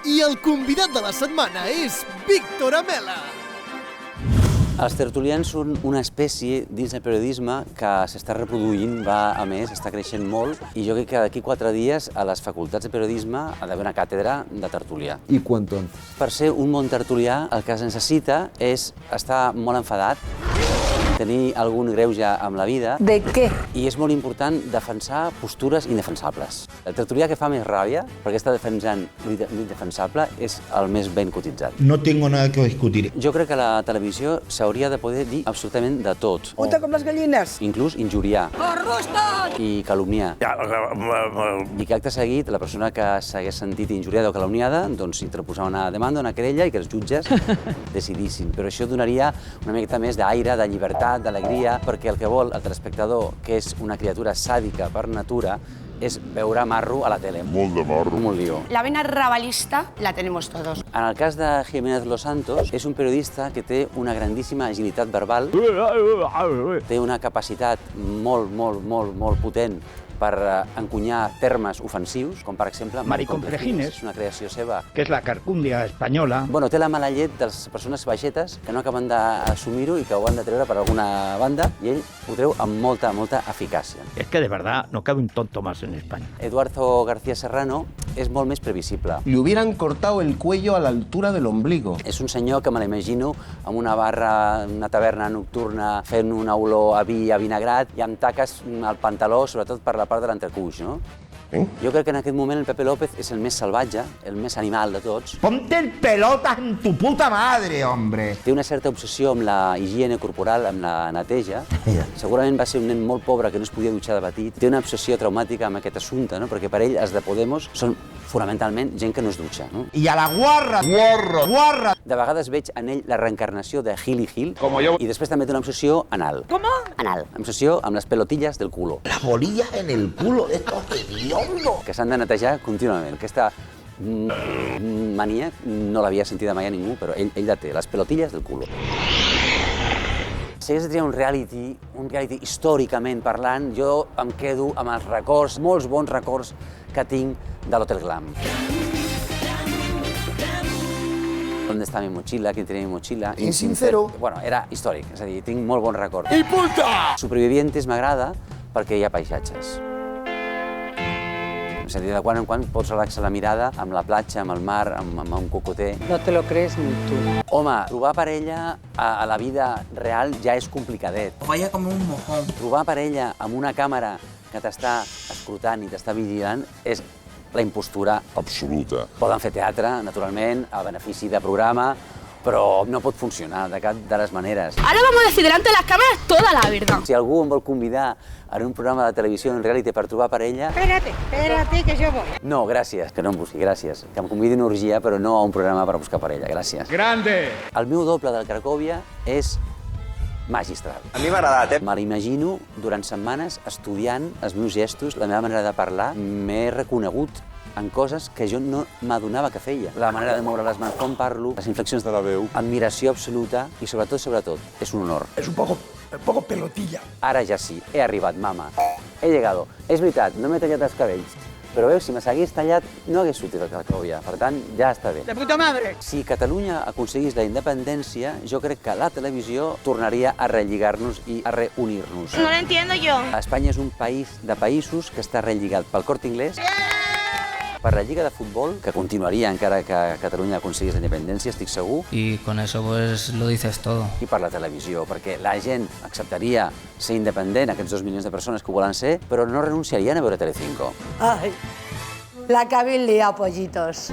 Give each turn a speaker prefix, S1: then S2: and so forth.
S1: I el convidat de la setmana és Víctor Amela.
S2: Els tertulians són una espècie dins del periodisme que s'està reproduint, a més, està creixent molt, i jo crec que d'aquí 4 dies a les facultats de periodisme ha d'haver una càtedra de tertulià.
S3: ¿Y cuánto antes?
S2: Per ser un bon tertulià, el que es necessita és estar molt enfadat, tenir algun greuge amb la vida.
S4: ¿De qué?
S2: I és molt important defensar postures indefensables. El tertulià que fa més ràbia, perquè està defensant l'indefensable, és el més ben cotitzat.
S5: No tengo nada que discutir.
S2: Jo crec que la televisió s'hauria de poder dir absolutament de tot.
S4: Puta com les gallines.
S2: Inclús injuriar. I calumniar. I que acte seguit, la persona que s'hagués sentit injuriada o calumniada, doncs interposar una demanda, una querella, i que els jutges decidissin. Però això donaria una miqueta més d'aire, de llibertat, d'alegria, perquè el que vol el telespectador, que és una criatura sàdica per natura, és veure marro a la tele.
S6: Molt de marro.
S2: Molt lío.
S7: La vena rabalista la tenemos todos.
S2: En el cas de Jiménez Los Santos, és un periodista que té una grandíssima agilitat verbal, té una capacitat molt potent per encunyar termes ofensius, com per exemple maricomplejines, és una creació seva.
S5: Que es la carcundia española.
S2: Bueno, té la mala llet de les persones baixetes que no acaben d'assumir-ho i que ho han de treure per alguna banda, i ell ho treu amb molta eficàcia.
S5: Es que de verdad no cabe un tonto más en España.
S2: Eduardo García Serrano és molt més previsible.
S8: Le hubieran cortado el cuello a la altura del ombligo.
S2: És un senyor que me l'imagino amb una barra, una taverna nocturna, fent una olor a vi, a vinagrat, i amb taques al pantaló, sobretot per la part de l'entrecuix, no? Jo crec que en aquest moment el Pepe López és el més salvatge, el més animal de tots.
S5: Ponte el pelotas en tu puta madre, hombre.
S2: Té una certa obsessió amb la higiene corporal, amb la neteja. Segurament va ser un nen molt pobre que no es podia dutxar de petit. Té una obsessió traumàtica amb aquest assumpte, no? Perquè per ell els de Podemos són fonamentalment gent que no es dutxa, no?
S5: Y a la guarra. Guarra.
S2: De vegades veig en ell la reencarnació de Gil i Gil, i després també té una obsessió anal.
S4: ¿Cómo?
S2: Anal. Obsessió amb les pelotilles del culo,
S8: La bolilla en el culo de estos hediondos.
S2: que s'han de netejar contínuament. Aquesta mania no l'havia sentida mai a ningú, però ell la té, les pelotilles del culo. Si hagués de triar un reality històricament parlant, jo em quedo amb els records, molts bons records que tinc de l'Hotel Glam. ¿Dónde está mi mochila? ¿Quién tiene mi mochila?
S8: Insincero.
S2: Bueno, era històric, és a dir, tinc molt bons records.
S1: I punta!
S2: Supervivientes m'agrada perquè hi ha paisatges. És a dir, de quan en quan pots relaxar la mirada amb la platja, amb el mar, amb un cocoter.
S4: No te lo crees ni tú.
S2: Home, trobar parella a la vida real ja és complicadet.
S9: Vaya com un mojón.
S2: Trobar parella amb una càmera que t'està escrutant i t'està vigilant és la impostura
S6: Absoluta.
S2: Poden fer teatre, naturalment, a benefici de programa, però no pot funcionar de cap de les maneres.
S7: Ahora vamos a decir delante de las cámaras toda la verdad.
S2: Si algú em vol convidar en un programa de televisió en reality per trobar parella...
S4: Espérate, que yo voy.
S2: No, gràcies, que no em busqui, gràcies. Que em convidi a una orgia, però no a un programa per buscar parella, gràcies.
S5: Grande.
S2: El meu doble del Cracòvia és magistral.
S8: A mi m'ha agradat,
S2: Me l'imagino durant setmanes estudiant els meus gestos, la meva manera de parlar. M'he reconegut en coses que jo no m'adonava que feia. La manera de moure les mans, com parlo, les inflexions de la veu, admiració absoluta i sobretot, és un honor.
S1: És un poco pelotilla.
S2: Ara ja sí, he arribat, mama. He llegado. És veritat, no m'he tallat els cabells. Però veus, si me s'hagués tallat, no hagués sortit el Cracòvia. Per tant, ja està bé.
S4: De puta madre.
S2: Si Catalunya aconseguís la independència, jo crec que la televisió tornaria a relligar-nos i a reunir-nos.
S7: No lo entiendo yo.
S2: Espanya és un país de països que està relligat pel Corte Inglés, per la Lliga de Futbol, que continuaria encara que Catalunya aconseguís la independència, estic segur,
S9: Y con eso pues lo dices todo.
S2: i per la televisió, perquè la gent acceptaria ser independent, aquests 2 milions de persones que ho volen ser, però no renunciarien a veure Telecinco.
S4: Ay, la que habéis liado, pollitos.